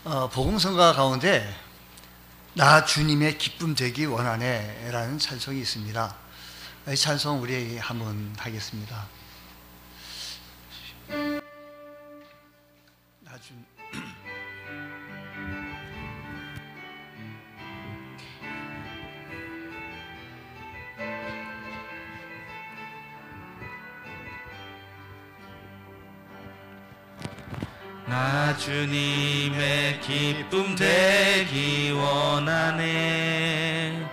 복음성가 가운데 나 주님의 기쁨 되기 원하네 라는 찬송이 있습니다. 이 찬송 우리 한번 하겠습니다. 나 주님의 기쁨 되기 원하네.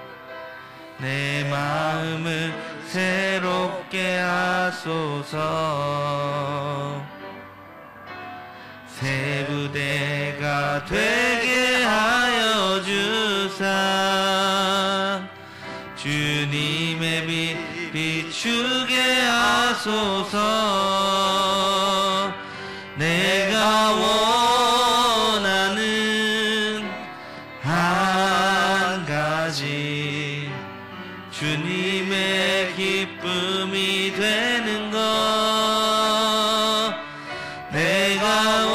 내 마음을 새롭게 하소서. 새 부대가 되게 하여 주사. 주님의 빛 비추게 하소서. 내가 원하는 한 가지, 주님의 기쁨이 되는 것. 내가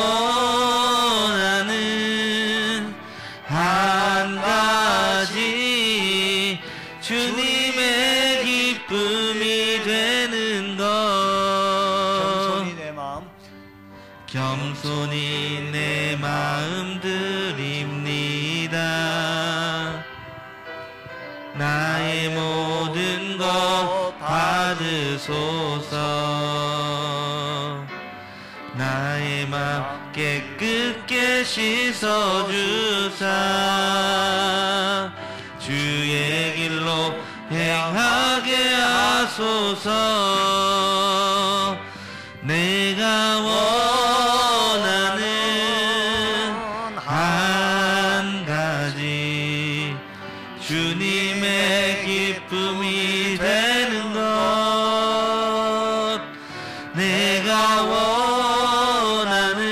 원하는 한 가지, 주님의 기쁨이 되는 것. 겸손히 내 마음 드립니다. 나의 모든 것 받으소서. 나의 맘 깨끗게 씻어주사. 주의 길로 행하게 하소서. 내가 원하는 한 가지, 주님의 기쁨이 되는 것. 내가 원하는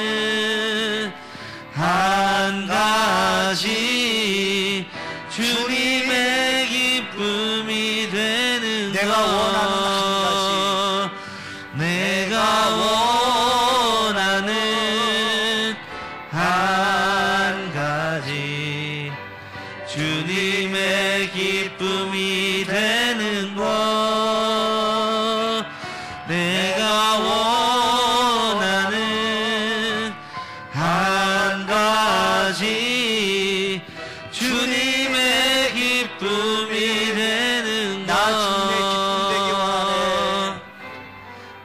한 가지, 주님의 기쁨이 되는 것. 내가 원하는 한 가지, 주님의 기쁨이 되는 것. 내가 원하는 한 가지, 주님의 기쁨이 되는 것.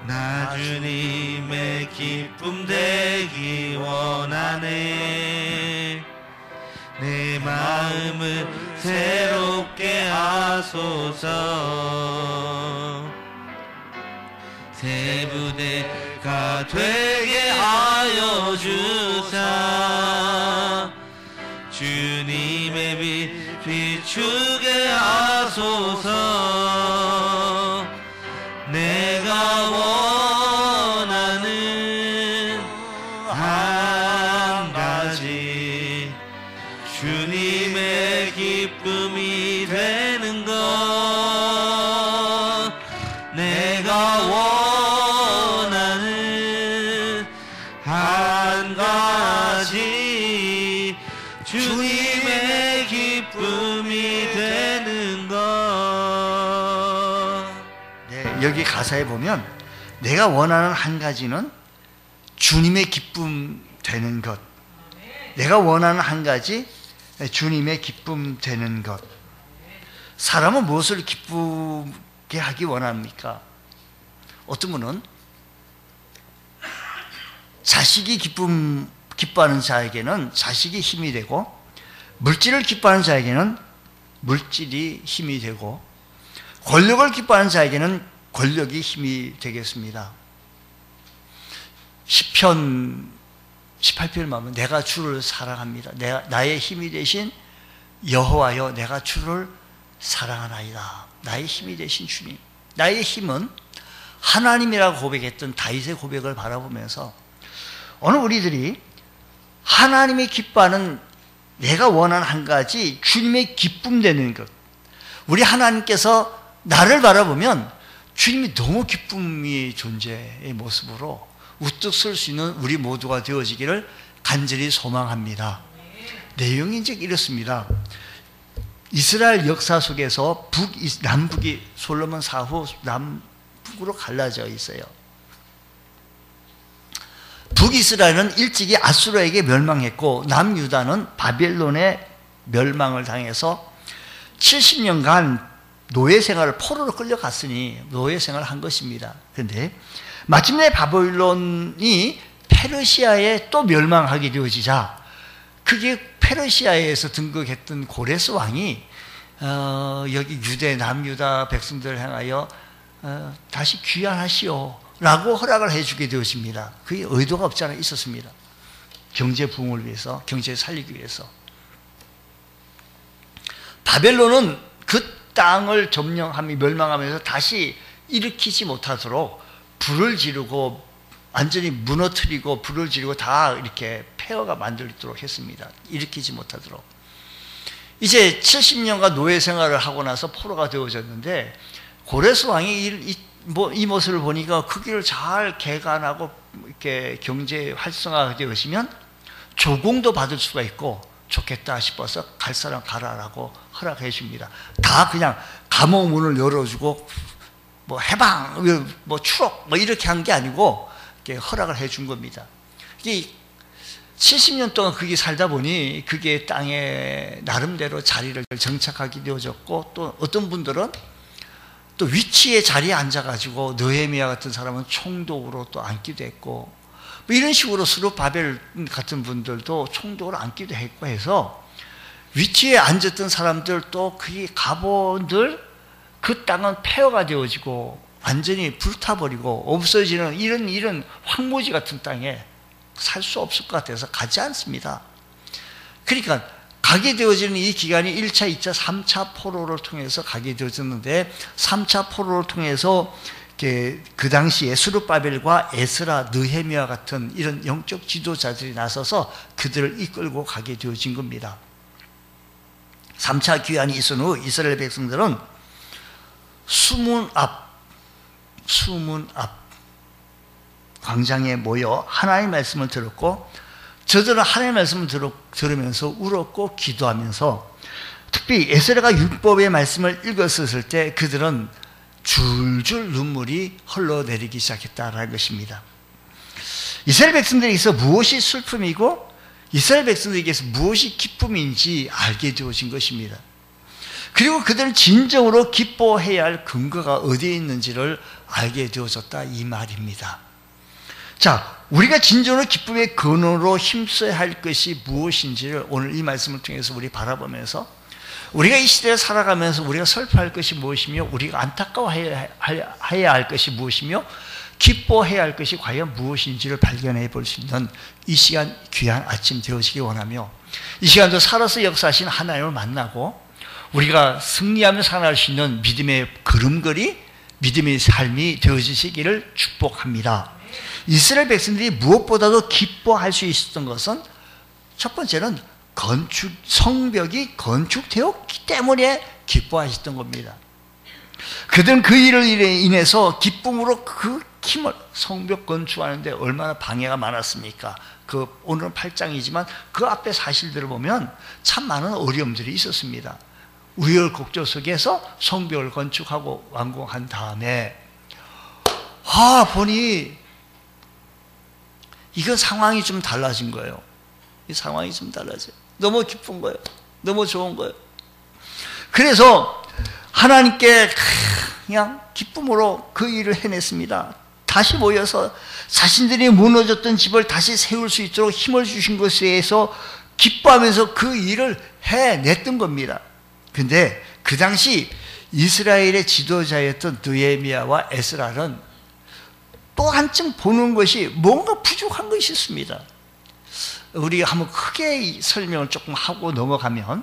나 주님의 기쁨 되기 원하네. 내 마음을 새롭게 하소서. 새 부대가 되게 하여 주사. 주님의 빛 비추게 하소서. 내가 원하는 한 가지, 주님의 기쁨이 되는 것. 내가 원하는 한 가지, 주님의 기쁨이 되는 것. 네, 여기 가사에 보면 내가 원하는 한 가지는 주님의 기쁨 되는 것. 내가 원하는 한 가지, 주님의 기쁨 되는 것. 사람은 무엇을 기쁘게 하기 원합니까? 어떤 분은 자식이 기뻐하는 자에게는 자식이 힘이 되고, 물질을 기뻐하는 자에게는 물질이 힘이 되고, 권력을 기뻐하는 자에게는 권력이 힘이 되겠습니다. 시편 18편을 보면 내가 주를 사랑합니다. 나의 힘이 되신 여호와여, 내가 주를 사랑하나이다. 나의 힘이 되신 주님. 나의 힘은 하나님이라고 고백했던 다윗의 고백을 바라보면서 오늘 우리들이 하나님이 기뻐하는, 내가 원하는 한 가지, 주님의 기쁨 되는 것. 우리 하나님께서 나를 바라보면 주님이 너무 기쁨의 존재의 모습으로 우뚝 설 수 있는 우리 모두가 되어지기를 간절히 소망합니다. 내용이 이제 이렇습니다. 이스라엘 역사 속에서 남북이 솔로몬 사후 남북으로 갈라져 있어요. 북이스라엘은 일찍이 아수르에게 멸망했고 남유다는 바벨론에 멸망을 당해서 70년간 노예 생활을 포로로 끌려갔으니 노예 생활을 한 것입니다. 그런데 마침내 바벨론이 페르시아에 또 멸망하게 되어지자 그게 페르시아에서 등극했던 고레스 왕이 여기 유대 남유다 백성들을 향하여 다시 귀환하시오 라고 허락을 해주게 되어집니다. 그게 의도가 없지 않아 있었습니다. 경제 부흥을 위해서, 경제를 살리기 위해서. 바벨론은 그 땅을 점령하며 멸망하면서 다시 일으키지 못하도록 불을 지르고 완전히 무너뜨리고 불을 지르고 다 이렇게 폐허가 만들도록 했습니다. 일으키지 못하도록. 이제 70년간 노예 생활을 하고 나서 포로가 되어졌는데 고레스 왕이 이 모습을 보니까 그 길을 잘 개간하고 이렇게 경제 활성화가 되어지면 조공도 받을 수가 있고 좋겠다 싶어서 갈 사람 가라라고 허락해 줍니다. 다 그냥 감옥 문을 열어주고 뭐 해방, 뭐 추록 뭐 이렇게 한 게 아니고 이렇게 허락을 해 준 겁니다. 이게 70년 동안 그게 살다 보니 그게 땅에 나름대로 자리를 정착하게 되어졌고 또 어떤 분들은 또 위치의 자리에 앉아가지고 느헤미야 같은 사람은 총독으로 또 앉기도 했고 뭐 이런 식으로 스룹바벨 같은 분들도 총독으로 앉기도 했고 해서 위치에 앉았던 사람들 또 그 가보들 그 땅은 폐허가 되어지고 완전히 불타버리고 없어지는 이런 황무지 같은 땅에 살 수 없을 것 같아서 가지 않습니다. 그러니까 가게 되어지는 이 기간이 1차, 2차, 3차 포로를 통해서 가게 되어졌는데 3차 포로를 통해서 그 당시에 스룹바벨과 에스라, 느헤미야 같은 이런 영적 지도자들이 나서서 그들을 이끌고 가게 되어진 겁니다. 3차 귀환이 있은 후 이스라엘 백성들은 수문 앞 광장에 모여 하나님의 말씀을 들었고 저들은 하나님의 말씀을 들으면서 울었고 기도하면서 특히 에스라가 율법의 말씀을 읽었을 때 그들은 줄줄 눈물이 흘러내리기 시작했다라는 것입니다. 이스라엘 백성들에게서 무엇이 슬픔이고 이스라엘 백성들에게서 무엇이 기쁨인지 알게 되어진 것입니다. 그리고 그들은 진정으로 기뻐해야 할 근거가 어디에 있는지를 알게 되어졌다 이 말입니다. 자, 우리가 진정으로 기쁨의 근원으로 힘써야 할 것이 무엇인지를 오늘 이 말씀을 통해서 우리 바라보면서 우리가 이 시대에 살아가면서 우리가 슬퍼할 것이 무엇이며 우리가 안타까워해야 할 것이 무엇이며 기뻐해야 할 것이 과연 무엇인지를 발견해 볼 수 있는 이 시간 귀한 아침 되어지기 원하며 이 시간도 살아서 역사하신 하나님을 만나고 우리가 승리하며 살아갈 수 있는 믿음의 걸음걸이, 믿음의 삶이 되어지시기를 축복합니다. 이스라엘 백성들이 무엇보다도 기뻐할 수 있었던 것은 첫 번째는 성벽이 건축되었기 때문에 기뻐하셨던 겁니다. 그들은 그 일을 인해서 기쁨으로 그 힘을 성벽 건축하는데 얼마나 방해가 많았습니까? 오늘은 8장이지만 그 앞에 사실들을 보면 참 많은 어려움들이 있었습니다. 우여곡절 속에서 성벽을 건축하고 완공한 다음에 보니 이건 상황이 좀 달라진 거예요. 이 상황이 좀 달라져요. 너무 기쁜 거예요. 너무 좋은 거예요. 그래서 하나님께 그냥 기쁨으로 그 일을 해냈습니다. 다시 모여서 자신들이 무너졌던 집을 다시 세울 수 있도록 힘을 주신 것에 대해서 기뻐하면서 그 일을 해냈던 겁니다. 근데 그 당시 이스라엘의 지도자였던 느헤미야와 에스라는 또 한층 보는 것이 뭔가 부족한 것이 있습니다. 우리가 한번 크게 설명을 조금 하고 넘어가면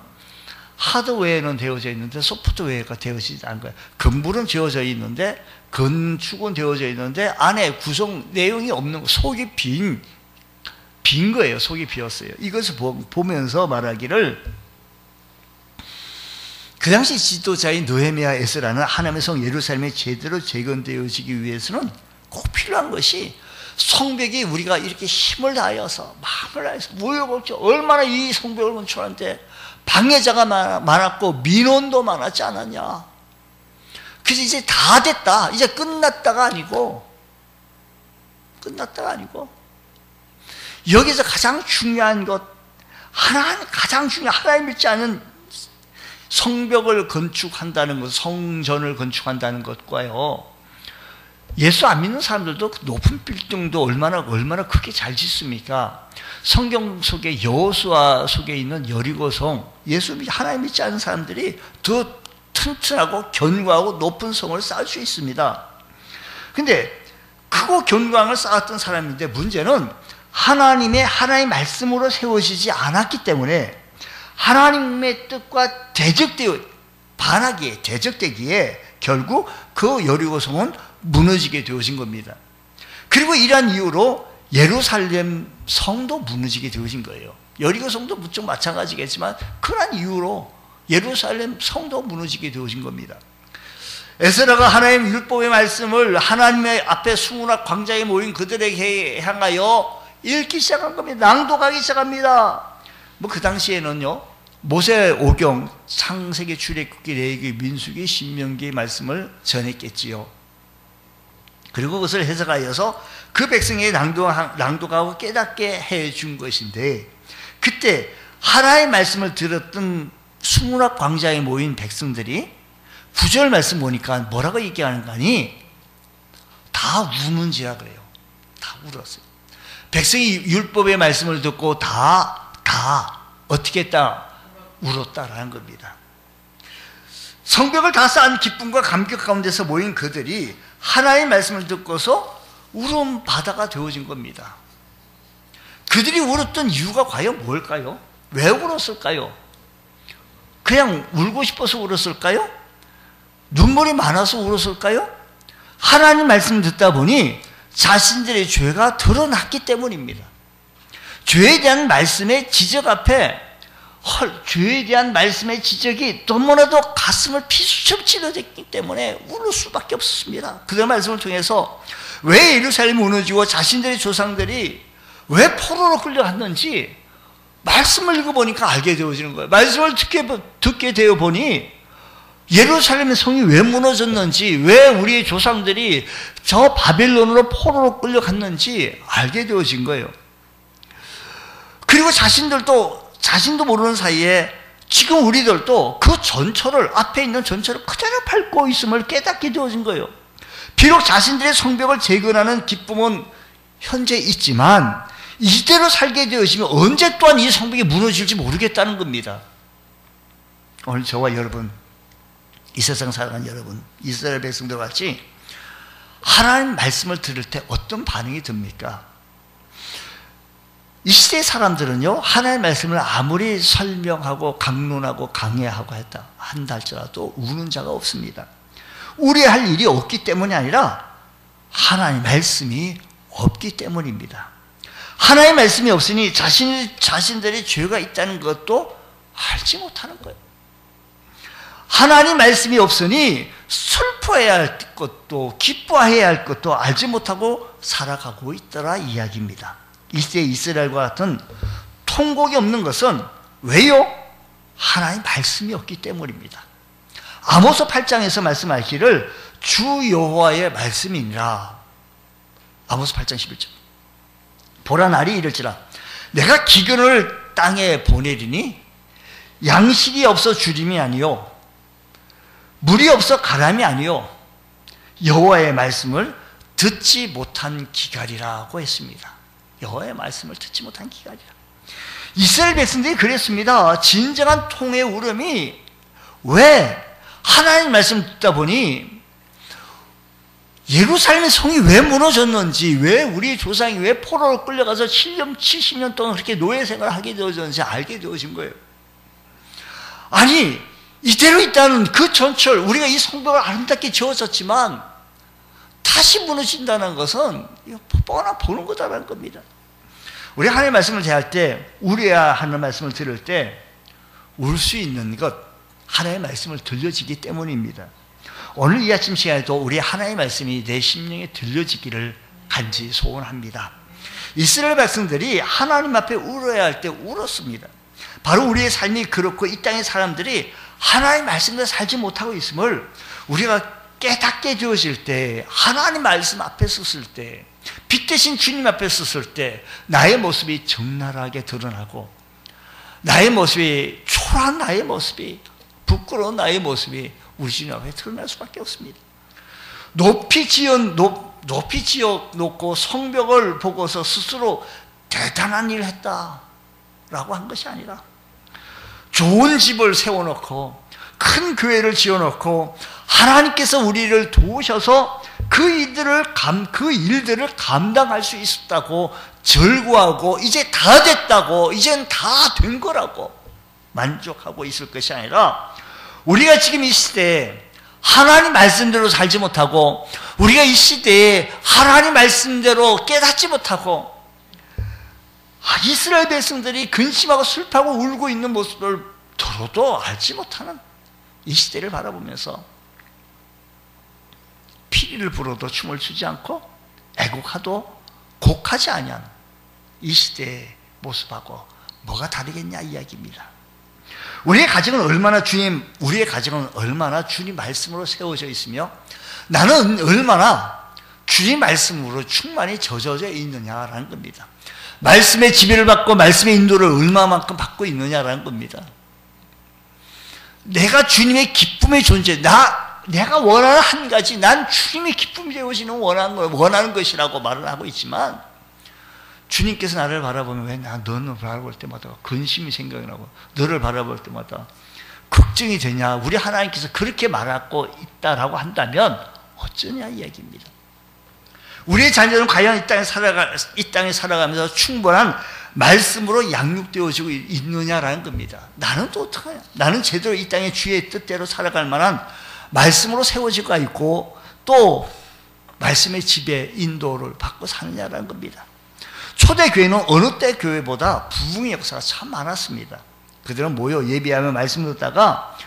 하드웨어는 되어져 있는데 소프트웨어가 되어지지 않은 거예요. 건물은 지어져 있는데 건축은 되어져 있는데 안에 구성 내용이 없는 거, 속이 빈 거예요. 속이 비었어요. 이것을 보면서 말하기를 그 당시 지도자인 느헤미야 에스라는 하나님의 성 예루살렘이 제대로 재건되어지기 위해서는 꼭 필요한 것이 성벽이 우리가 이렇게 힘을 다하여서 마음을 다해서 우여곡절 얼마나 이 성벽을 건축하는데 방해자가 많았고 민원도 많았지 않았냐. 그래서 이제 다 됐다. 이제 끝났다가 아니고 여기서 가장 중요한 것 가장 중요한 하나님 믿지 않은 성벽을 건축한다는 것, 성전을 건축한다는 것과요, 예수 안 믿는 사람들도 높은 빌딩도 얼마나 크게 잘 짓습니까? 성경 속에 여호수아 속에 있는 여리고성, 하나님 믿지 않는 사람들이 더 튼튼하고 견고하고 높은 성을 쌓을 수 있습니다. 근데 크고 견고한 쌓았던 사람인데 문제는 하나님 말씀으로 세워지지 않았기 때문에 하나님의 뜻과 대적되기에 결국 그 여리고성은 무너지게 되어진 겁니다. 그리고 이러한 이유로 예루살렘 성도 무너지게 되어진 거예요. 여리고 성도 무척 마찬가지겠지만 그러한 이유로 예루살렘 성도 무너지게 되어진 겁니다. 에스라가 하나님 율법의 말씀을 하나님의 앞에 수문학 광장에 모인 그들에게 향하여 읽기 시작한 겁니다. 낭독하기 시작합니다. 그 당시에는요, 모세 오경, 창세기, 출애굽기, 레위기, 민수기, 신명기 말씀을 전했겠지요. 그리고 그것을 해석하여서 그 백성에게 낭독하고 깨닫게 해준 것인데, 그때 하나님의 말씀을 들었던 수문학 광장에 모인 백성들이 9절 말씀 보니까 뭐라고 얘기하는 거니? 다 우는지라 그래요. 다 울었어요. 백성이 율법의 말씀을 듣고 다 어떻게 했다? 울었다라는 겁니다. 성벽을 다 쌓은 기쁨과 감격 가운데서 모인 그들이 하나님의 말씀을 듣고서 울음 바다가 되어진 겁니다. 그들이 울었던 이유가 과연 뭘까요? 왜 울었을까요? 그냥 울고 싶어서 울었을까요? 눈물이 많아서 울었을까요? 하나님 말씀을 듣다 보니 자신들의 죄가 드러났기 때문입니다. 죄에 대한 말씀의 지적 앞에 죄에 대한 말씀의 지적이 너무나도 가슴을 피수처럼 찔러댔기 때문에 울을 수밖에 없었습니다. 그들 말씀을 통해서 왜 예루살렘이 무너지고 자신들의 조상들이 왜 포로로 끌려갔는지 말씀을 읽어보니까 알게 되어지는 거예요. 말씀을 듣게 되어 보니 예루살렘의 성이 왜 무너졌는지, 왜 우리의 조상들이 저 바벨론으로 포로로 끌려갔는지 알게 되어진 거예요. 그리고 자신도 모르는 사이에 지금 우리들도 그 전철을, 앞에 있는 전철을 그대로 밟고 있음을 깨닫게 되어진 거예요. 비록 자신들의 성벽을 재건하는 기쁨은 현재 있지만 이대로 살게 되어지면 언제 또한 이 성벽이 무너질지 모르겠다는 겁니다. 오늘 저와 여러분, 이 세상 살아가는 여러분, 이스라엘 백성들 같이 하나님 말씀을 들을 때 어떤 반응이 듭니까? 이 시대 사람들은요, 하나님의 말씀을 아무리 설명하고 강론하고 강해하고 한다 할지라도 우는 자가 없습니다. 우려할 일이 없기 때문이 아니라 하나님의 말씀이 없기 때문입니다. 하나님의 말씀이 없으니 자신들의 죄가 있다는 것도 알지 못하는 거예요. 하나님 말씀이 없으니 슬퍼해야 할 것도 기뻐해야 할 것도 알지 못하고 살아가고 있더라 이야기입니다. 이때 이스라엘과 같은 통곡이 없는 것은 왜요? 하나님 말씀이 없기 때문입니다. 아모스 8장에서 말씀하기를 주 여호와의 말씀이니라. 아모스 8장 11절. 보라 날이 이를지라 내가 기근을 땅에 보내리니 양식이 없어 주림이 아니요 물이 없어 가람이 아니요 여호와의 말씀을 듣지 못한 기갈이라고 했습니다. 여호와의 말씀을 듣지 못한 기갈이라. 이스라엘 백성들이 그랬습니다. 진정한 통의 울음이 왜 하나님 말씀을 듣다 보니 예루살렘의 성이 왜 무너졌는지, 왜 우리 조상이 왜 포로로 끌려가서 70년 동안 그렇게 노예 생활을 하게 되어졌는지 알게 되어진 거예요. 아니 이대로 있다는 그 전철, 우리가 이 성벽을 아름답게 지어졌지만 다시 무너진다는 것은 뻔히 보는 거다라는 겁니다. 우리 하나님의 말씀을 대할 때, 우리야 하는 말씀을 들을 때 울 수 있는 것, 하나님의 말씀을 들려지기 때문입니다. 오늘 이 아침 시간에도 우리 하나님의 말씀이 내 심령에 들려지기를 간절히 소원합니다. 이스라엘 백성들이 하나님 앞에 울어야 할 때 울었습니다. 바로 우리의 삶이 그렇고 이 땅의 사람들이 하나님 말씀대로 살지 못하고 있음을 우리가 깨닫게 되어질 때, 하나님 말씀 앞에 섰을 때, 빛 대신 주님 앞에 섰을 때 나의 모습이 적나라하게 드러나고, 나의 모습이, 초라한 나의 모습이, 부끄러운 나의 모습이 우리 주님 앞에 드러날 수밖에 없습니다. 높이 지어놓고 성벽을 보고서 스스로 대단한 일을 했다라고 한 것이 아니라, 좋은 집을 세워놓고 큰 교회를 지어놓고 하나님께서 우리를 도우셔서 그 일들을 감당할 수 있었다고 절구하고, 이제 다 됐다고, 이젠 다 된 거라고 만족하고 있을 것이 아니라, 우리가 지금 이 시대에 하나님 말씀대로 살지 못하고, 우리가 이 시대에 하나님 말씀대로 깨닫지 못하고, 이스라엘 백성들이 근심하고 슬퍼하고 울고 있는 모습을 더러도 알지 못하는 이 시대를 바라보면서 피리를 불어도 춤을 추지 않고 애곡하도 곡하지 아니하는 이 시대의 모습하고 뭐가 다르겠냐 이야기입니다. 우리의 가정은 얼마나 주님 말씀으로 세워져 있으며 나는 얼마나 주님 말씀으로 충만히 젖어져 있느냐라는 겁니다. 말씀의 지배를 받고 말씀의 인도를 얼마만큼 받고 있느냐라는 겁니다. 내가 주님의 기쁨의 존재, 내가 원하는 한 가지, 난 주님의 기쁨이 되어지는 원하는 것이라고 말을 하고 있지만, 주님께서 나를 바라보면 왜 너를 바라볼 때마다 근심이 생각이 나고, 너를 바라볼 때마다 걱정이 되냐, 우리 하나님께서 그렇게 말하고 있다라고 한다면 어쩌냐 이야기입니다. 우리의 자녀들은 과연 이 땅에 살아가면서 충분한 말씀으로 양육되어지고 있느냐라는 겁니다. 나는 또 어떡하냐? 나는 제대로 이 땅의 주의 뜻대로 살아갈 만한 말씀으로 세워지고 있고, 또 말씀의 지배, 인도를 받고 사느냐라는 겁니다. 초대교회는 어느 때 교회보다 부흥의 역사가 참 많았습니다. 그들은 모여 예배하며 말씀 듣다가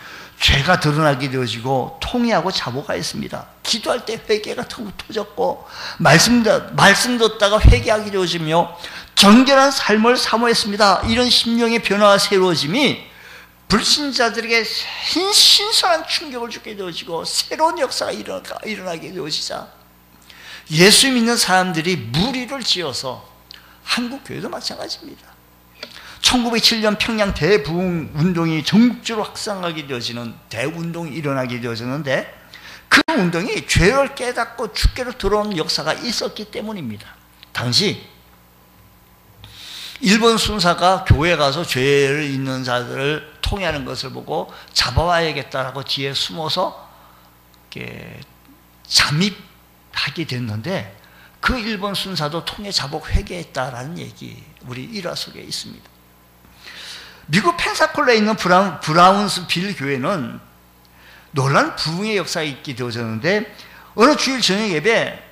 죄가 드러나게 되어지고 통회하고 자복하였습니다. 기도할 때 회개가 터졌고, 말씀 듣다가 회개하게 되어지며 정결한 삶을 사모했습니다. 이런 심령의 변화와 새로워짐이 불신자들에게 신선한 충격을 주게 되어지고 새로운 역사가 일어나게 되어지자 예수 믿는 사람들이 무리를 지어서, 한국교회도 마찬가지입니다. 1907년 평양 대부흥 운동이 전국적으로 확산하게 되어지는 대운동이 일어나게 되어졌는데, 그 운동이 죄를 깨닫고 주께로 들어오는 역사가 있었기 때문입니다. 당시 일본 순사가 교회에 가서 죄를 있는 자들을 통회하는 것을 보고 잡아와야겠다라고 뒤에 숨어서 잠입하게 됐는데, 그 일본 순사도 통회 자복 회개했다라는 얘기 우리 일화 속에 있습니다. 미국 펜사콜라에 있는 브라운스빌 교회는 놀라운 부흥의 역사가 있게 되어졌는데, 어느 주일 저녁 예배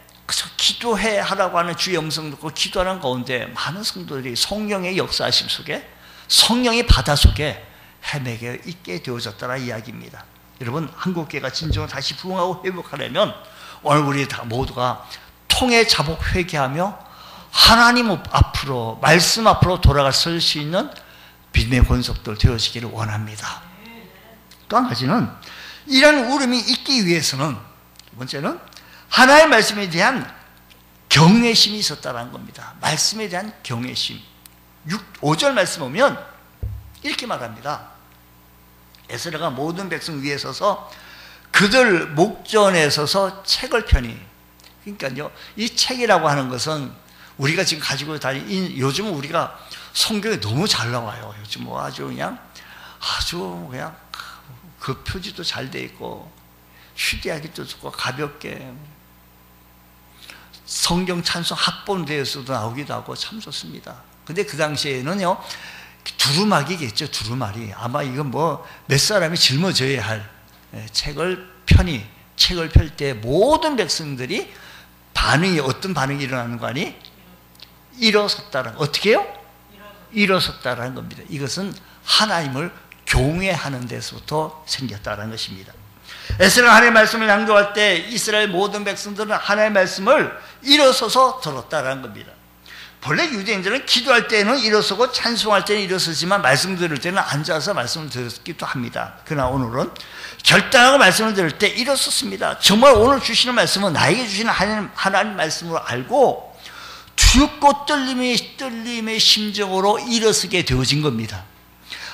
기도해 하라고 하는 주의 음성 듣고 기도하는 가운데 많은 성도들이 성령의 역사하심 속에, 성령의 바다 속에 헤매게 있게 되어졌다는 이야기입니다. 여러분, 한국교회가 진정으로 다시 부흥하고 회복하려면 오늘 우리 다 모두가 통해 자복 회개하며 하나님 앞으로, 말씀 앞으로 돌아갈 설 수 있는 믿음의 권속들 되어지기를 원합니다. 또 한 가지는, 이런 울음이 있기 위해서는, 두 번째는 하나님의 말씀에 대한 경외심이 있었다는 겁니다. 말씀에 대한 경외심. 5절 말씀 보면 이렇게 말합니다. 에스라가 모든 백성 위에 서서 그들 목전에 서서 책을 펴니. 그러니까요, 이 책이라고 하는 것은 우리가 지금 가지고 다니는, 요즘은 우리가 성경이 너무 잘 나와요. 요즘 뭐 아주 그냥 그 표지도 잘 돼 있고 휴대하기도 좋고 가볍게 성경 찬송 합본되어서도 나오기도 하고 참 좋습니다. 근데 그 당시에는요, 두루마기겠죠. 두루마리. 아마 이건 뭐 몇 사람이 짊어져야 할 책을 펴니, 책을 펼 때 모든 백성들이 어떤 반응이 일어나는 거 아니? 일어섰다는, 어떻게 해요? 일어섰다라는 겁니다. 이것은 하나님을 경외하는 데서부터 생겼다는 것입니다. 에스라가 하나님의 말씀을 낭독할 때 이스라엘 모든 백성들은 하나님의 말씀을 일어서서 들었다라는 겁니다. 본래 유대인들은 기도할 때는 일어서고 찬송할 때는 일어서지만 말씀 들을 때는 앉아서 말씀을 듣기도 합니다. 그러나 오늘은 결단하고 말씀을 들을 때 일어섰습니다. 정말 오늘 주시는 말씀은 나에게 주시는 하나님 말씀으로 알고 두렵고 떨림의 심정으로 일어서게 되어진 겁니다.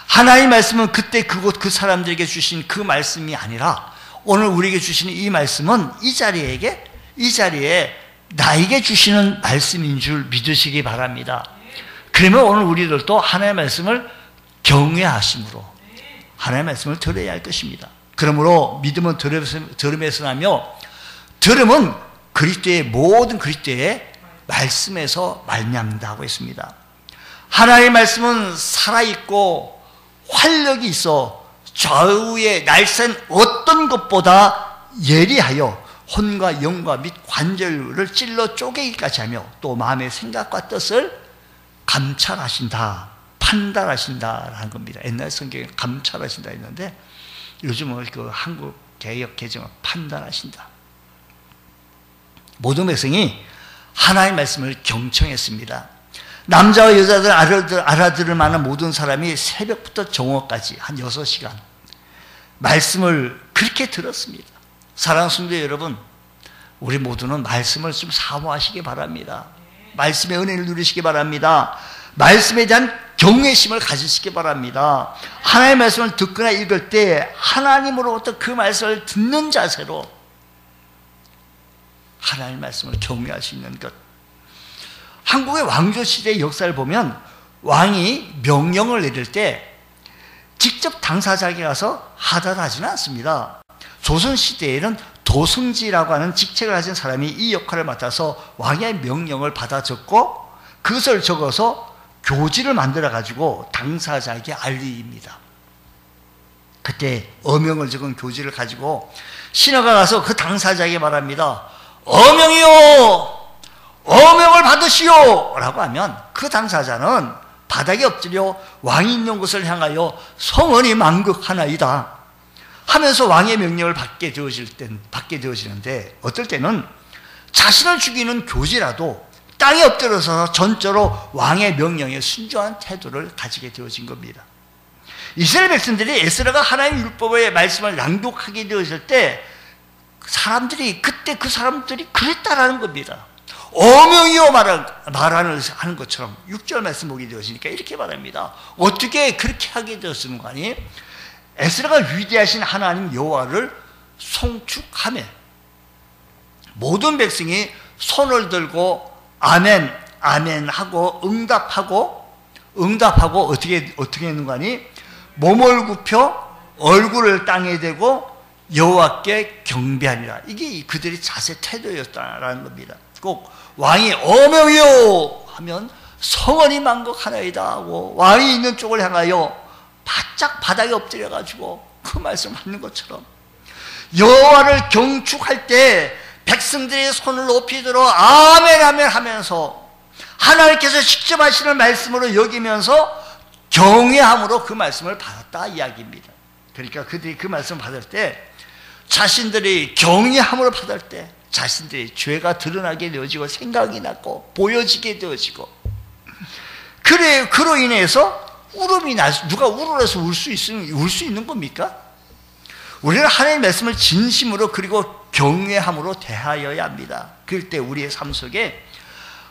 하나님 말씀은 그때 그곳 그 사람들에게 주신 그 말씀이 아니라 오늘 우리에게 주시는 이 말씀은 이 자리에 나에게 주시는 말씀인 줄 믿으시기 바랍니다. 그러면 오늘 우리들도 하나님의 말씀을 경외하심으로 하나님의 말씀을 들어야 할 것입니다. 그러므로 믿음은 들음에서 나며 들음은 그리스도의 모든 그리스도의 말씀에서 말미암는다고 했습니다. 하나님의 말씀은 살아있고 활력이 있어 좌우의 날쌘 어떤 것보다 예리하여 혼과 영과 및 관절을 찔러 쪼개기까지 하며 또 마음의 생각과 뜻을 감찰하신다, 판단하신다라는 겁니다. 옛날 성경에 감찰하신다 했는데 요즘은 그 한국 개역 개정은 판단하신다. 모든 백성이 하나님의 말씀을 경청했습니다. 남자와 여자들 알아들을 만한 모든 사람이 새벽부터 정오까지 한 6시간 말씀을 그렇게 들었습니다. 사랑하는 성도 여러분, 우리 모두는 말씀을 좀 사모하시기 바랍니다. 말씀의 은혜를 누리시기 바랍니다. 말씀에 대한 경외심을 가지시기 바랍니다. 하나님의 말씀을 듣거나 읽을 때 하나님으로부터 그 말씀을 듣는 자세로 하나님의 말씀을 경외할 수 있는 것. 한국의 왕조시대의 역사를 보면 왕이 명령을 내릴 때 직접 당사자에게 가서 하다하지는 않습니다. 조선시대에는 도승지라고 하는 직책을 가진 사람이 이 역할을 맡아서 왕의 명령을 받아 적고 그것을 적어서 교지를 만들어 가지고 당사자에게 알립니다. 그때 어명을 적은 교지를 가지고 신하가 가서 그 당사자에게 말합니다. 어명이요! 어명을 받으시오! 라고 하면 그 당사자는 바닥에 엎드려 왕이 있는 곳을 향하여 성원이 만극하나이다 하면서 왕의 명령을 받게 되어지는데 어떨 때는 자신을 죽이는 교지라도 땅에 엎드려서 전적으로 왕의 명령에 순종한 태도를 가지게 되어진 겁니다. 이스라엘 백성들이 에스라가 하나님의 율법의 말씀을 낭독하게 되었을 때 그때 그 사람들이 그랬다라는 겁니다. 어명이요 하는 것처럼 6절 말씀 보게 되어지니까 이렇게 말합니다. 어떻게 그렇게 하게 되었는가 하니 에스라가 위대하신 하나님 여호와를 송축하며 모든 백성이 손을 들고 아멘 아멘 하고 응답하고 어떻게 했는가 하니 몸을 굽혀 얼굴을 땅에 대고 여호와께 경배하니라. 이게 그들의 자세 태도였다라는 겁니다. 꼭 왕이 어명이요 하면 성원이 만극하나이다 하고 왕이 있는 쪽을 향하여 바짝 바닥에 엎드려가지고 그 말씀을 하는 것처럼 여호와를 경축할 때 백성들이 손을 높이 들어 아멘 아멘 하면서 하나님께서 직접 하시는 말씀으로 여기면서 경외함으로 그 말씀을 받았다 이야기입니다. 그러니까 그들이 그 말씀을 받을 때 자신들이 경외함으로 받을 때 자신들의 죄가 드러나게 되어지고 생각이 났고 보여지게 되어지고 그로 인해서 울음이 누가 울어서 울 수 있는 겁니까? 우리는 하나님의 말씀을 진심으로 그리고 경외함으로 대하여야 합니다. 그럴 때 우리의 삶 속에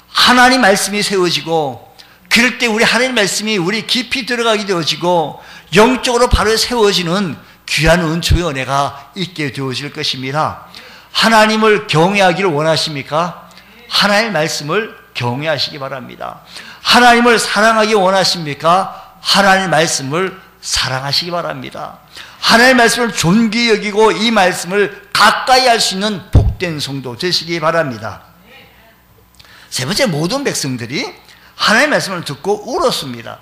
하나님 말씀이 세워지고 그럴 때 우리 하나님 말씀이 우리 깊이 들어가게 되어지고 영적으로 바로 세워지는 귀한 은총의 은혜가 있게 되어질 것입니다. 하나님을 경외하기를 원하십니까? 하나님의 말씀을 경외하시기 바랍니다. 하나님을 사랑하기 원하십니까? 하나님의 말씀을 사랑하시기 바랍니다. 하나님의 말씀을 존귀히 여기고 이 말씀을 가까이 할 수 있는 복된 성도 되시기 바랍니다. 세 번째, 모든 백성들이 하나님의 말씀을 듣고 울었습니다.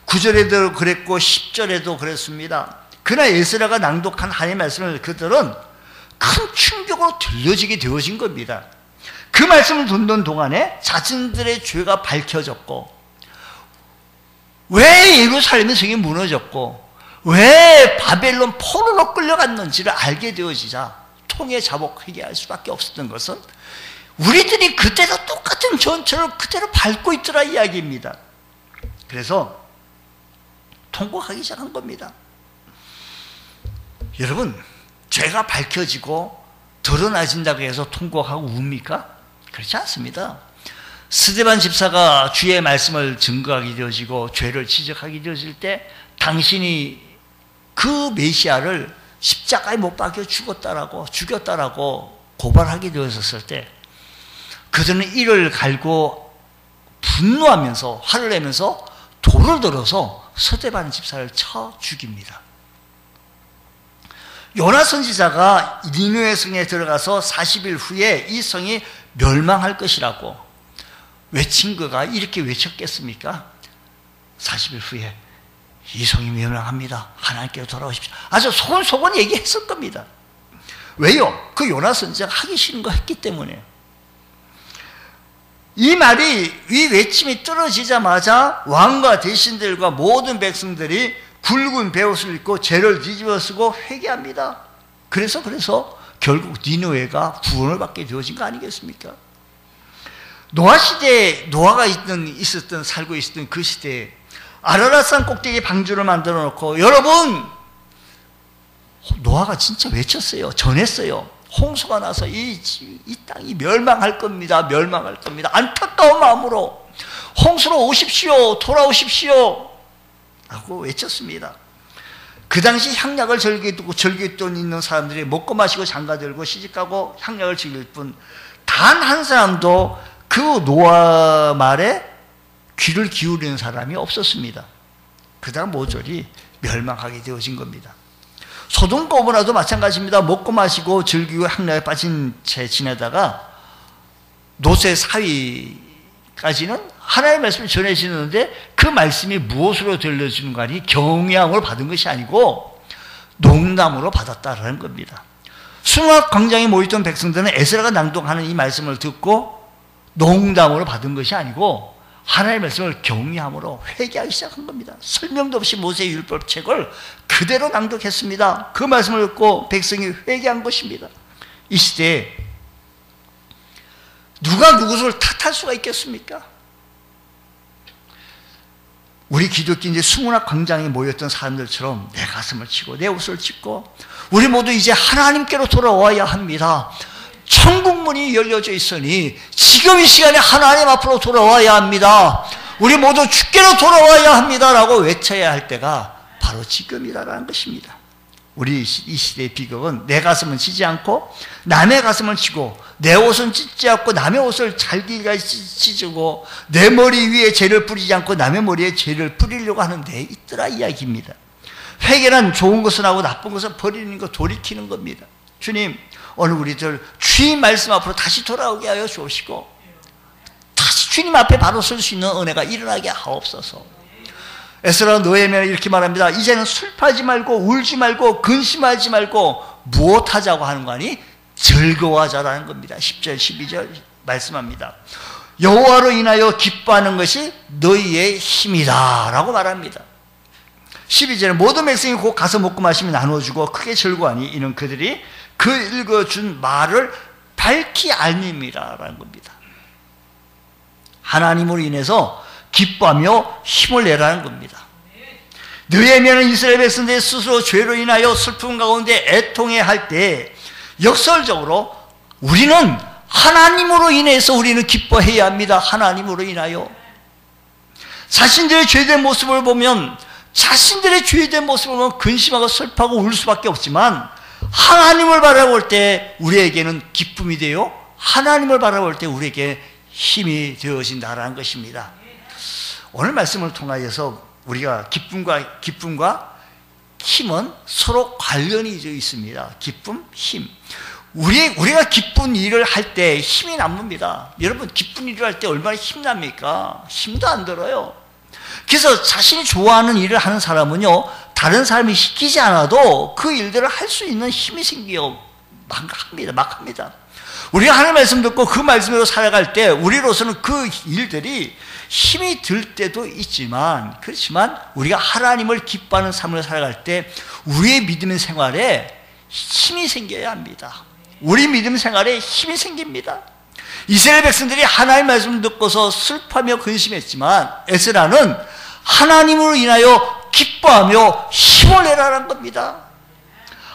9절에도 그랬고 10절에도 그랬습니다. 그러나 에스라가 낭독한 하나님의 말씀을 그들은 큰 충격으로 들려지게 되어진 겁니다. 그 말씀을 듣는 동안에 자신들의 죄가 밝혀졌고 왜 예루살렘의 성이 무너졌고 왜 바벨론 포로로 끌려갔는지를 알게 되어지자 통해 자복 회개할 수밖에 없었던 것은 우리들이 그때도 똑같은 전철을 그대로 밟고 있더라 이야기입니다. 그래서 통곡하기 시작한 겁니다. 여러분, 죄가 밝혀지고 드러나진다고 해서 통곡하고 웁니까? 그렇지 않습니다. 스데반 집사가 주의 말씀을 증거하게 되어지고 죄를 지적하게 되어질 때 당신이 그 메시아를 십자가에 못 박혀 죽였다라고 고발하게 되었을 때 그들은 이를 갈고 분노하면서 화를 내면서 돌을 들어서 스데반 집사를 쳐 죽입니다. 요나 선지자가 니느웨 성에 들어가서 40일 후에 이 성이 멸망할 것이라고 외친 거가 이렇게 외쳤겠습니까? 40일 후에 이 성이 멸망합니다. 하나님께로 돌아오십시오. 아주 소곤소곤 얘기했을 겁니다. 왜요? 그 요나 선지자가 하기 싫은 거 했기 때문에. 이 말이, 이 외침이 떨어지자마자 왕과 대신들과 모든 백성들이 굵은 베옷을 입고 죄를 뒤집어 쓰고 회개합니다. 그래서 결국 니느웨가 구원을 받게 되어진 거 아니겠습니까? 노아 시대에 노아가 살고 있었던 그 시대에 아라랏산 꼭대기에 방주를 만들어 놓고 여러분 노아가 진짜 외쳤어요. 전했어요. 홍수가 나서 이 땅이 멸망할 겁니다. 멸망할 겁니다. 안타까운 마음으로 홍수로 오십시오. 돌아오십시오. 라고 외쳤습니다. 그 당시 향락을 즐기던 있는 사람들이 먹고 마시고 장가들고 시집가고 향락을 즐길 뿐 단 한 사람도 그 노아 말에 귀를 기울이는 사람이 없었습니다. 그다음 모조리 멸망하게 되어진 겁니다. 소돔과 고모라도 마찬가지입니다. 먹고 마시고 즐기고 향락에 빠진 채 지내다가 노세 사위까지는 하나님의 말씀을 전해지는데 그 말씀이 무엇으로 들려주는 거 아니 경향을 받은 것이 아니고 농담으로 받았다라는 겁니다. 수므악 광장에 모였던 백성들은 에스라가 낭독하는 이 말씀을 듣고 농담으로 받은 것이 아니고 하나님의 말씀을 경외함으로 회개하기 시작한 겁니다. 설명도 없이 모세의 율법책을 그대로 낭독했습니다. 그 말씀을 듣고 백성이 회개한 것입니다. 이 시대에 누가 누구를 탓할 수가 있겠습니까? 우리 기독교인들 수문학 광장에 모였던 사람들처럼 내 가슴을 치고 내 옷을 찢고 우리 모두 이제 하나님께로 돌아와야 합니다. 천국문이 열려져 있으니 지금 이 시간에 하나님 앞으로 돌아와야 합니다. 우리 모두 주께로 돌아와야 합니다. 라고 외쳐야 할 때가 바로 지금이라는 것입니다. 우리 이 시대의 비극은 내 가슴은 치지 않고 남의 가슴을 치고 내 옷은 찢지 않고 남의 옷을 잘기가 찢고 내 머리 위에 죄를 뿌리지 않고 남의 머리에 죄를 뿌리려고 하는 데 있더라 이야기입니다. 회개는 좋은 것은 하고 나쁜 것은 버리는 것, 돌이키는 겁니다. 주님, 오늘 우리들 주님 말씀 앞으로 다시 돌아오게 하여 주옵시고 다시 주님 앞에 바로 설 수 있는 은혜가 일어나게 하옵소서. 에스라 느헤미야는 이렇게 말합니다. 이제는 슬퍼하지 말고 울지 말고 근심하지 말고 무엇하자고 하는 거 아니? 즐거워하자라는 겁니다. 10절 12절 말씀합니다. 여호와로 인하여 기뻐하는 것이 너희의 힘이다 라고 말합니다. 12절에 모든 백성이 곧 가서 먹고 마시며 나눠주고 크게 즐거워하니 이는 그들이 그 읽어준 말을 밝히 알림이라 라는 겁니다. 하나님으로 인해서 기뻐하며 힘을 내라는 겁니다. 느헤미야는 이스라엘 백성들이 스스로 죄로 인하여 슬픔 가운데 애통해할 때 역설적으로 우리는 하나님으로 인해서 우리는 기뻐해야 합니다. 하나님으로 인하여 자신들의 죄된 모습을 보면 근심하고 슬퍼하고 울 수밖에 없지만 하나님을 바라볼 때 우리에게는 기쁨이 되어 하나님을 바라볼 때 우리에게 힘이 되어진다는 것입니다. 오늘 말씀을 통하여서 우리가 기쁨과 힘은 서로 관련이 있습니다. 기쁨, 힘. 우리가 기쁜 일을 할 때 힘이 남습니다. 여러분, 기쁜 일을 할 때 얼마나 힘납니까? 힘도 안 들어요. 그래서 자신이 좋아하는 일을 하는 사람은요, 다른 사람이 시키지 않아도 그 일들을 할 수 있는 힘이 생겨요. 막 합니다. 우리가 하나님의 말씀 듣고 그 말씀으로 살아갈 때 우리로서는 그 일들이 힘이 들 때도 있지만, 그렇지만 우리가 하나님을 기뻐하는 삶을 살아갈 때 우리의 믿음 생활에 힘이 생겨야 합니다. 우리 믿음 생활에 힘이 생깁니다. 이스라엘 백성들이 하나님의 말씀을 듣고서 슬퍼하며 근심했지만 에스라는 하나님으로 인하여 기뻐하며 힘을 내라는 겁니다.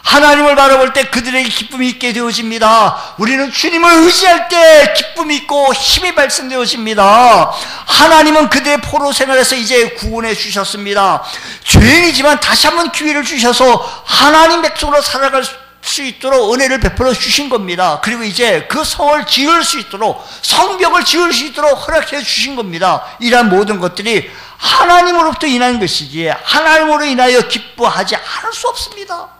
하나님을 바라볼 때 그들에게 기쁨이 있게 되어집니다. 우리는 주님을 의지할 때 기쁨이 있고 힘이 발생되어집니다. 하나님은 그들의 포로 생활에서 이제 구원해 주셨습니다. 죄인이지만 다시 한번 기회를 주셔서 하나님 백성으로 살아갈 수 있도록 은혜를 베풀어 주신 겁니다. 그리고 이제 그 성을 지을 수 있도록, 성벽을 지을 수 있도록 허락해 주신 겁니다. 이러한 모든 것들이 하나님으로부터 인한 것이기에 하나님으로 인하여 기뻐하지 않을 수 없습니다.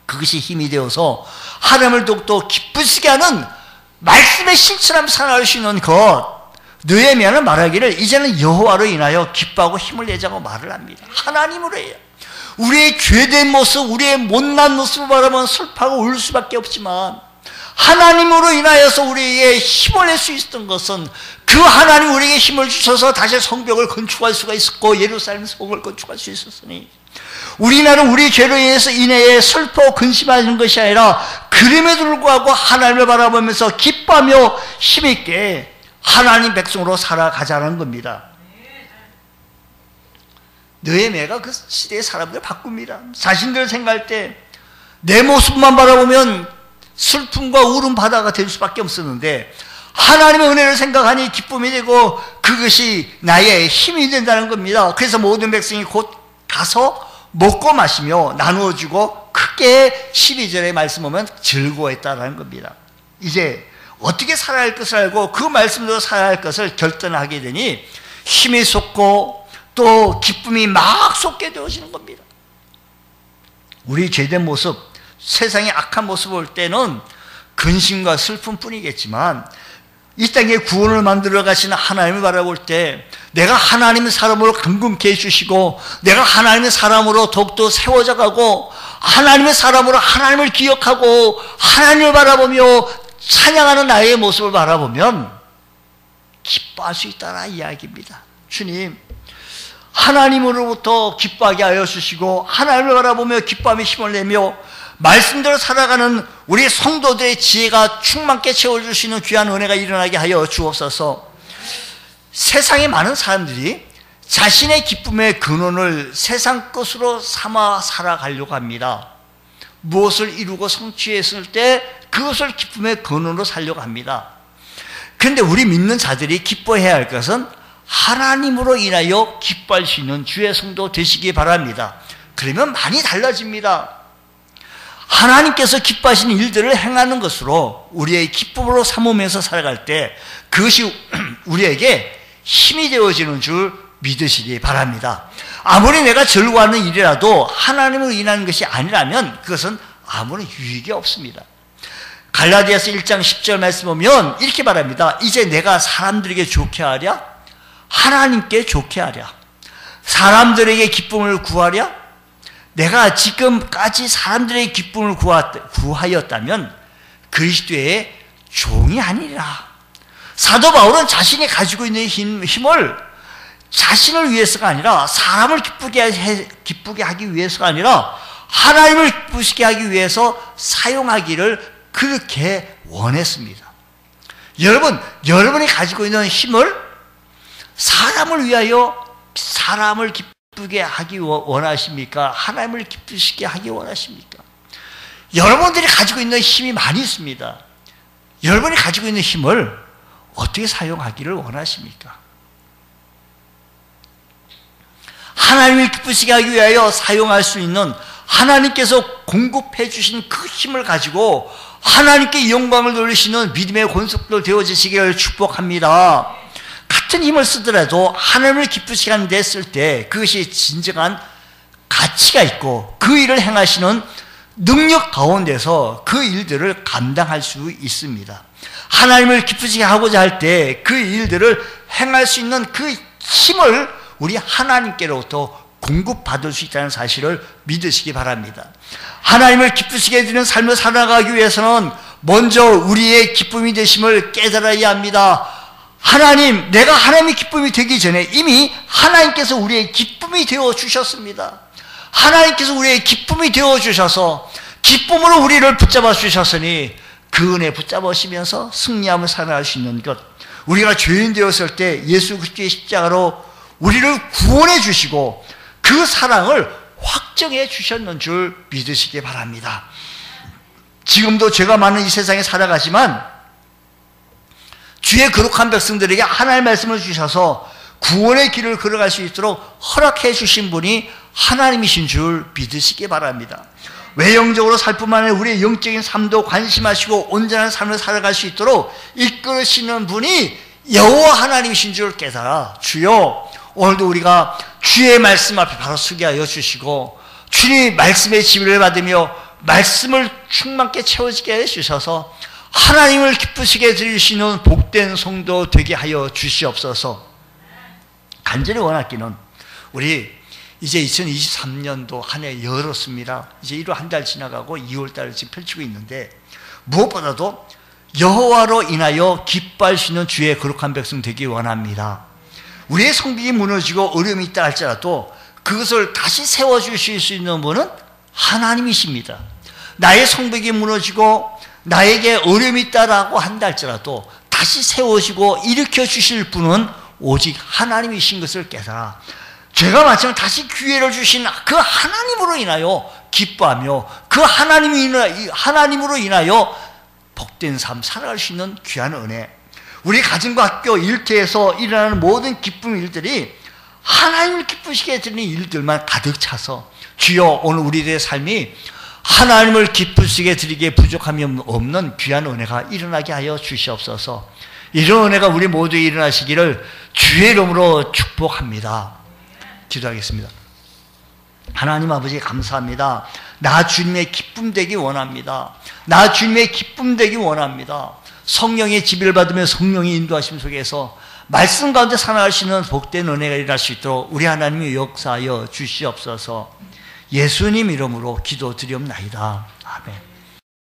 그것이 힘이 되어서 하나님을 더욱더 기쁘시게 하는 말씀의 실천함 살아갈 수 있는 것. 느헤미야는 말하기를 이제는 여호와로 인하여 기뻐하고 힘을 내자고 말을 합니다. 하나님으로 해요. 우리의 죄된 모습, 우리의 못난 모습을 바라보면 슬퍼하고 울 수밖에 없지만 하나님으로 인하여서 우리에게 힘을 낼 수 있었던 것은 그 하나님 우리에게 힘을 주셔서 다시 성벽을 건축할 수가 있었고 예루살렘 성을 건축할 수 있었으니, 우리나라는 우리 죄로 인해서 슬퍼 근심하는 것이 아니라 그럼에도 불구하고 하나님을 바라보면서 기뻐하며 힘있게 하나님 백성으로 살아가자는 겁니다. 느헤미야가 그 시대의 사람들을 바꿉니다. 자신들을 생각할 때 내 모습만 바라보면 슬픔과 울음 바다가 될 수밖에 없었는데 하나님의 은혜를 생각하니 기쁨이 되고 그것이 나의 힘이 된다는 겁니다. 그래서 모든 백성이 곧 가서 먹고 마시며 나누어주고 크게 12절의 말씀 보면 즐거워했다는 겁니다. 이제 어떻게 살아야 할 것을 알고 그 말씀대로 살아야 할 것을 결단하게 되니 힘이 솟고 또 기쁨이 막 솟게 되어지는 겁니다. 우리 죄된 모습, 세상의 악한 모습을 볼 때는 근심과 슬픔뿐이겠지만 이 땅에 구원을 만들어 가시는 하나님을 바라볼 때 내가 하나님의 사람으로 강건케 해주시고 내가 하나님의 사람으로 더욱더 세워져 가고 하나님의 사람으로 하나님을 기억하고 하나님을 바라보며 찬양하는 나의 모습을 바라보면 기뻐할 수 있다는 이야기입니다. 주님, 하나님으로부터 기뻐하게 하여 주시고 하나님을 바라보며 기뻐하며 힘을 내며 말씀대로 살아가는 우리 성도들의 지혜가 충만케 채워줄 수 있는 귀한 은혜가 일어나게 하여 주옵소서. 세상에 많은 사람들이 자신의 기쁨의 근원을 세상 것으로 삼아 살아가려고 합니다. 무엇을 이루고 성취했을 때 그것을 기쁨의 근원으로 살려고 합니다. 그런데 우리 믿는 자들이 기뻐해야 할 것은 하나님으로 인하여 기뻐할 수 있는 주의 성도 되시기 바랍니다. 그러면 많이 달라집니다. 하나님께서 기뻐하시는 일들을 행하는 것으로 우리의 기쁨으로 삼으면서 살아갈 때 그것이 우리에게 힘이 되어지는 줄 믿으시기 바랍니다. 아무리 내가 즐거워하는 일이라도 하나님으로 인한 것이 아니라면 그것은 아무런 유익이 없습니다. 갈라디아서 1장 10절 말씀 보면 이렇게 말합니다. 이제 내가 사람들에게 좋게 하랴? 하나님께 좋게 하랴? 사람들에게 기쁨을 구하랴? 내가 지금까지 사람들의 기쁨을 구하였다면 그리스도의 종이 아니라. 사도 바울은 자신이 가지고 있는 힘을 자신을 위해서가 아니라 사람을 기쁘게 하기 위해서가 아니라 하나님을 기쁘시게 하기 위해서 사용하기를 그렇게 원했습니다. 여러분, 여러분이 가지고 있는 힘을 사람을 위하여 사람을 기쁘게 하기 원하십니까? 하나님을 기쁘시게 하기 원하십니까? 여러분들이 가지고 있는 힘이 많이 있습니다. 여러분이 가지고 있는 힘을 어떻게 사용하기를 원하십니까? 하나님을 기쁘시게 하기 위하여 사용할 수 있는 하나님께서 공급해 주신 그 힘을 가지고 하나님께 영광을 돌리시는 믿음의 권속들 되어지시기를 축복합니다. 같은 힘을 쓰더라도 하나님을 기쁘시게 하는 데 쓸 때 그것이 진정한 가치가 있고 그 일을 행하시는 능력 가운데서 그 일들을 감당할 수 있습니다. 하나님을 기쁘시게 하고자 할 때 그 일들을 행할 수 있는 그 힘을 우리 하나님께로부터 공급받을 수 있다는 사실을 믿으시기 바랍니다. 하나님을 기쁘시게 해드리는 삶을 살아가기 위해서는 먼저 우리의 기쁨이 되심을 깨달아야 합니다. 하나님, 내가 하나님의 기쁨이 되기 전에 이미 하나님께서 우리의 기쁨이 되어 주셨습니다. 하나님께서 우리의 기쁨이 되어 주셔서 기쁨으로 우리를 붙잡아 주셨으니 그 은혜 붙잡으시면서 승리하며 살아갈 수 있는 것, 우리가 죄인 되었을 때 예수 그리스도의 십자가로 우리를 구원해 주시고 그 사랑을 확정해 주셨는 줄 믿으시기 바랍니다. 지금도 죄가 많은 이 세상에 살아가지만 주의 거룩한 백성들에게 하나님의 말씀을 주셔서 구원의 길을 걸어갈 수 있도록 허락해 주신 분이 하나님이신 줄 믿으시기 바랍니다. 외형적으로 살 뿐만 아니라 우리의 영적인 삶도 관심하시고 온전한 삶을 살아갈 수 있도록 이끌으시는 분이 여호와 하나님이신 줄 깨달아 주여, 오늘도 우리가 주의 말씀 앞에 바로 서게 하여 주시고 주님 말씀의 지배를 받으며 말씀을 충만케 채워지게 해 주셔서 하나님을 기쁘시게 드리시는 복된 성도 되게 하여 주시옵소서. 간절히 원하기는 우리 이제 2023년도 한 해 열었습니다. 이제 1월 한 달 지나가고 2월달을 지금 펼치고 있는데 무엇보다도 여호와로 인하여 기뻐하시는 주의 거룩한 백성 되기 원합니다. 우리의 성벽이 무너지고 어려움이 있다 할지라도 그것을 다시 세워주실 수 있는 분은 하나님이십니다. 나의 성벽이 무너지고 나에게 어려움이 있다라고 한다 할지라도 다시 세워지고 일으켜 주실 분은 오직 하나님이신 것을 깨달아 죄가 많지만 다시 기회를 주신 그 하나님으로 인하여 기뻐하며 그 하나님으로 인하여 복된 삶 살아갈 수 있는 귀한 은혜, 우리 가정과 학교 일터에서 일어나는 모든 기쁨 일들이 하나님을 기쁘시게 해드리는 일들만 가득 차서 주여, 오늘 우리들의 삶이 하나님을 기쁘시게 드리기에 부족함이 없는 귀한 은혜가 일어나게 하여 주시옵소서. 이런 은혜가 우리 모두에 일어나시기를 주의 이름으로 축복합니다. 기도하겠습니다. 하나님 아버지 감사합니다. 나 주님의 기쁨 되기 원합니다. 나 주님의 기쁨 되기 원합니다. 성령의 지배를 받으며 성령의 인도하심 속에서 말씀 가운데 살아가시는 복된 은혜가 일어날 수 있도록 우리 하나님이 역사하여 주시옵소서. 예수님 이름으로 기도드리옵나이다. 아멘.